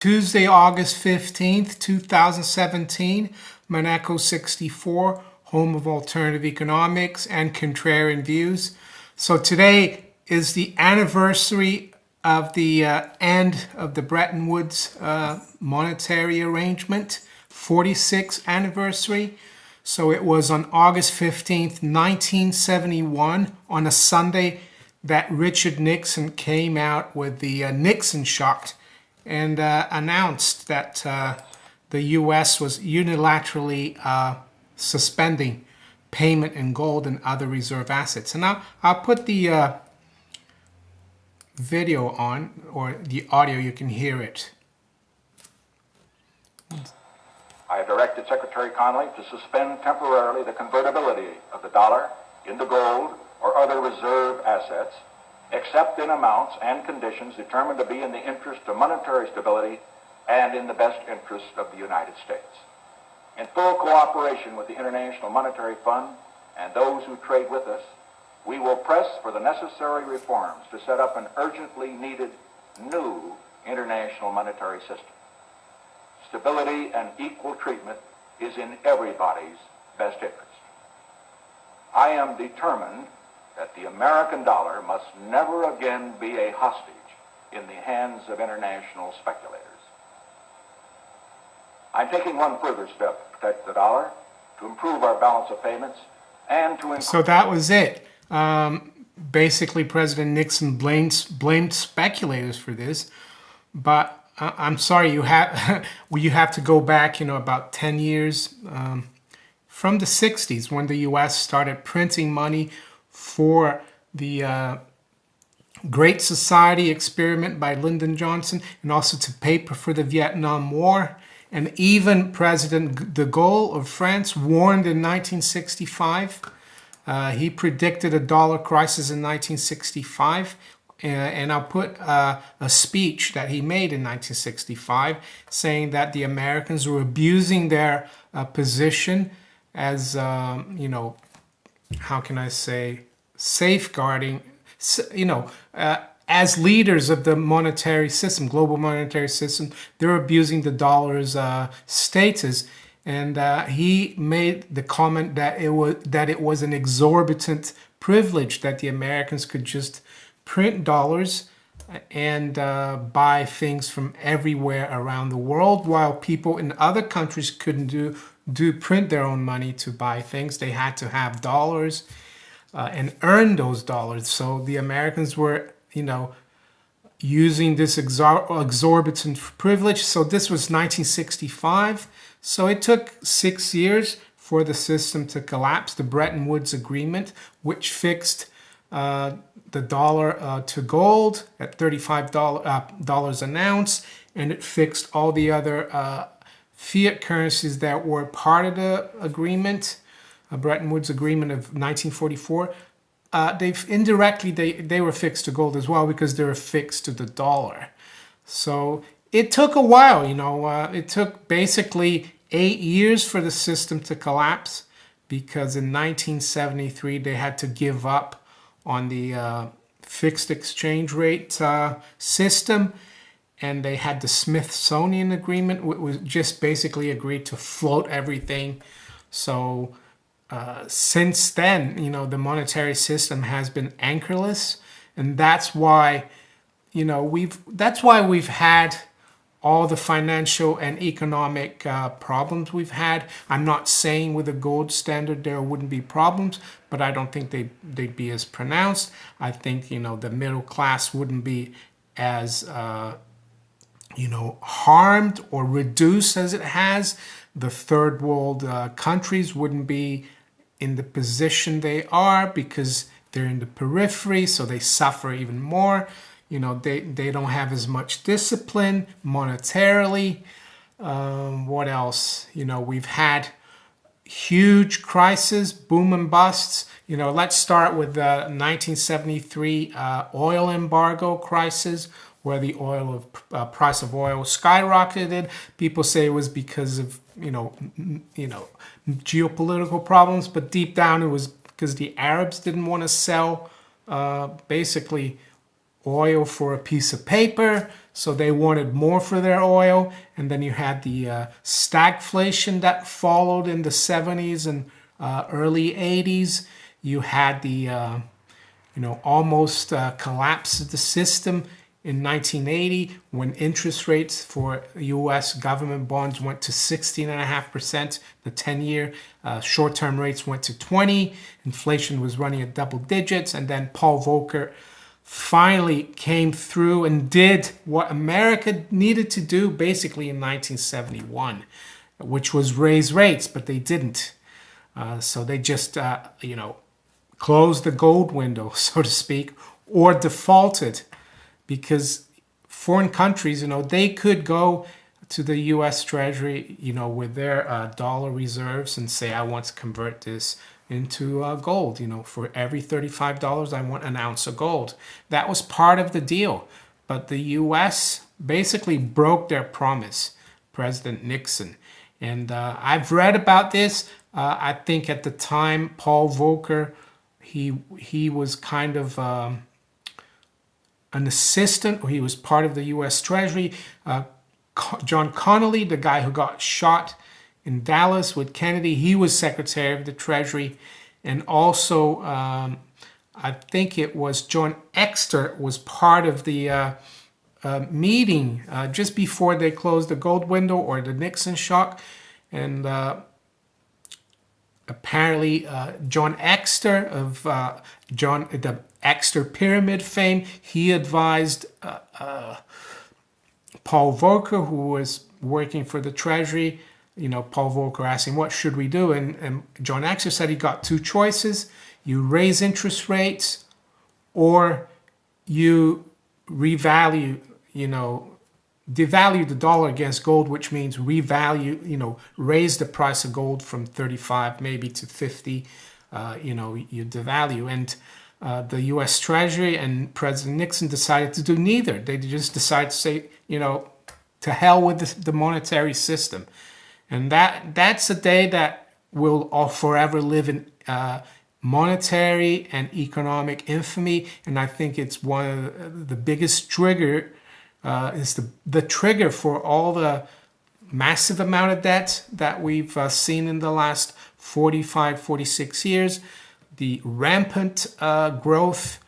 Tuesday, August 15th, 2017, Monaco 64, home of alternative economics and contrarian views. So today is the anniversary of the end of the Bretton Woods monetary arrangement, 46th anniversary. So it was on August 15th, 1971, on a Sunday, that Richard Nixon came out with the Nixon Shock and announced that the U.S. was unilaterally suspending payment in gold and other reserve assets. And now I'll put the video on, or the audio, you can hear it. I have directed Secretary Connally to suspend temporarily the convertibility of the dollar into gold or other reserve assets, except in amounts and conditions determined to be in the interest of monetary stability and in the best interest of the United States. In full cooperation with the International Monetary Fund and those who trade with us, we will press for the necessary reforms to set up an urgently needed new international monetary system. Stability and equal treatment is in everybody's best interest. I am determined that the American dollar must never again be a hostage in the hands of international speculators. I'm taking one further step to protect the dollar, to improve our balance of payments, and to... So that was it. Basically, President Nixon blamed speculators for this, but I'm sorry, you have to go back, about 10 years from the 60s, when the U.S. started printing money for the Great Society experiment by Lyndon Johnson, and also to paper for the Vietnam War. And even President de Gaulle of France warned in 1965. He predicted a dollar crisis in 1965. And I'll put a speech that he made in 1965 saying that the Americans were abusing their position as, how can I say, safeguarding, as leaders of the monetary system, global monetary system. They're abusing the dollar's status. And he made the comment that it was an exorbitant privilege that the Americans could just print dollars and buy things from everywhere around the world, while people in other countries couldn't print their own money to buy things. They had to have dollars and earn those dollars. So the Americans were, using this exorbitant privilege. So this was 1965. So it took 6 years for the system to collapse. The Bretton Woods Agreement, which fixed the dollar to gold at $35 an ounce, and it fixed all the other fiat currencies that were part of the agreement, a Bretton Woods Agreement of 1944. They were fixed to gold as well, because they were fixed to the dollar. So it took a while, it took basically 8 years for the system to collapse, because in 1973 they had to give up on the fixed exchange rate system, and they had the Smithsonian Agreement, which was just basically agreed to float everything. So since then, the monetary system has been anchorless, and that's why, we've had all the financial and economic problems we've had. I'm not saying with a gold standard there wouldn't be problems, but I don't think they'd be as pronounced. I think, the middle class wouldn't be as, harmed or reduced as it has. The third world countries wouldn't be in the position they are, because they're in the periphery, so they suffer even more. They don't have as much discipline monetarily. What else? We've had huge crises, boom and busts. Let's start with the 1973 oil embargo crisis, where the price of oil skyrocketed. People say it was because of geopolitical problems, but deep down it was because the Arabs didn't want to sell basically oil for a piece of paper. So they wanted more for their oil. And then you had the stagflation that followed in the 70s and early 80s. You had the almost collapse of the system in 1980 when interest rates for U.S. government bonds went to 16.5%. The 10-year short-term rates went to 20. Inflation was running at double digits. And then Paul Volcker finally came through and did what America needed to do basically in 1971, which was raise rates, but they didn't. So they just, closed the gold window, so to speak, or defaulted, because foreign countries, they could go to the U.S. Treasury, with their dollar reserves and say, I want to convert this into gold. For every $35, I want an ounce of gold. That was part of the deal. But the U.S. basically broke their promise, President Nixon. And I've read about this. I think at the time, Paul Volcker, he was kind of an assistant, or he was part of the U.S. Treasury. John Connolly, the guy who got shot in Dallas with Kennedy, he was Secretary of the Treasury. And also, I think it was John Exter was part of the meeting just before they closed the gold window, or the Nixon Shock. And apparently, John Exter of the Exter Pyramid fame, he advised Paul Volcker, who was working for the Treasury. Paul Volcker asked him, what should we do? And John Exter said he got two choices. You raise interest rates, or you revalue, devalue the dollar against gold, which means revalue, raise the price of gold from 35 maybe to 50, you devalue. And the U.S. Treasury and President Nixon decided to do neither. They just decided to say, to hell with the monetary system. And that's a day that will all forever live in monetary and economic infamy. And I think it's one of the biggest trigger, is the trigger for all the massive amount of debt that we've seen in the last 45, 46 years, the rampant growth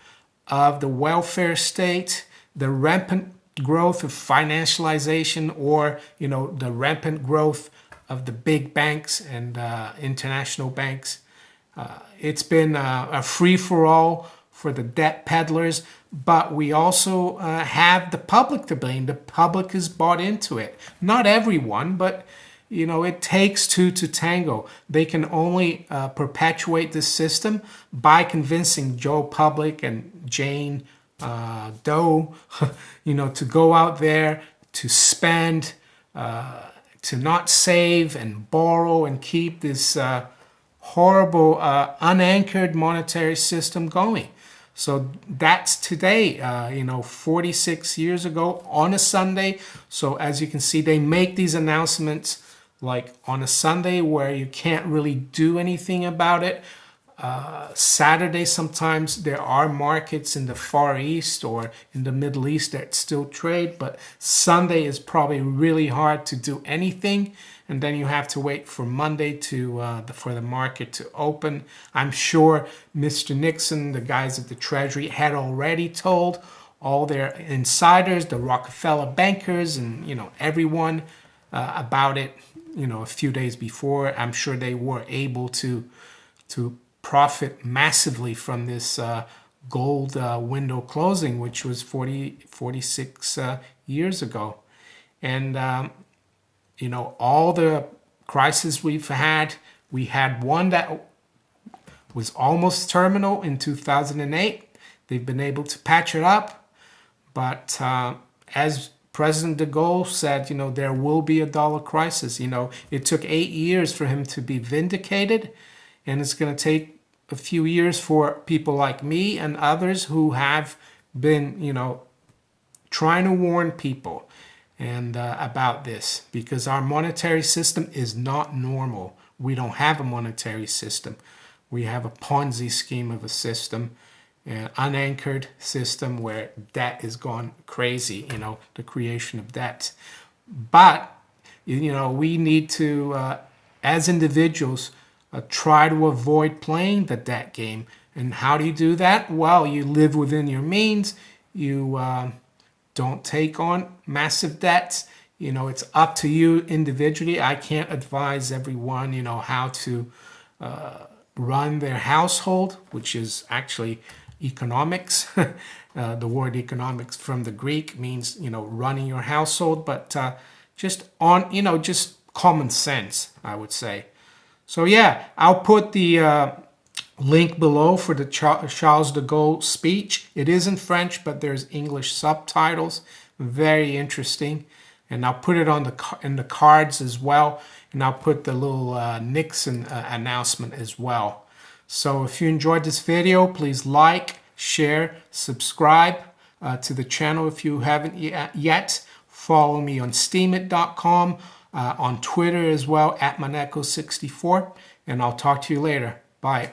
of the welfare state, the rampant growth of financialization, or, the rampant growth of the big banks and international banks. It's been a free-for-all for the debt peddlers, but we also have the public to blame. The public is bought into it. Not everyone, but it takes two to tango. They can only perpetuate this system by convincing Joe Public and Jane Doe, to go out there, to spend, to not save and borrow and keep this horrible, unanchored monetary system going. So that's today, 46 years ago on a Sunday. So as you can see, they make these announcements like on a Sunday where you can't really do anything about it. Saturday, sometimes there are markets in the Far East or in the Middle East that still trade, but Sunday is probably really hard to do anything. And then you have to wait for Monday for the market to open. I'm sure Mr. Nixon, the guys at the Treasury, had already told all their insiders, the Rockefeller bankers, and everyone about it. A few days before. I'm sure they were able to profit massively from this gold window closing, which was 46 years ago. And all the crises we've had, we had one that was almost terminal in 2008. They've been able to patch it up. But as President de Gaulle said, there will be a dollar crisis. It took 8 years for him to be vindicated. And it's going to take a few years for people like me and others who have been, trying to warn people and about this, because our monetary system is not normal. We don't have a monetary system. We have a Ponzi scheme of a system, an unanchored system where debt is gone crazy, the creation of debt. But, we need to, as individuals, try to avoid playing the debt game. And how do you do that? Well, you live within your means. You don't take on massive debts. It's up to you individually. I can't advise everyone, how to run their household, which is actually economics. The word economics from the Greek means, running your household, but just common sense, I would say. So yeah, I'll put the link below for the Charles de Gaulle speech. It is in French, but there's English subtitles. Very interesting. And I'll put it on in the cards as well. And I'll put the little Nixon announcement as well. So if you enjoyed this video, please like, share, subscribe to the channel if you haven't yet. Follow me on steemit.com, on Twitter as well, @Maneko64. And I'll talk to you later. Bye.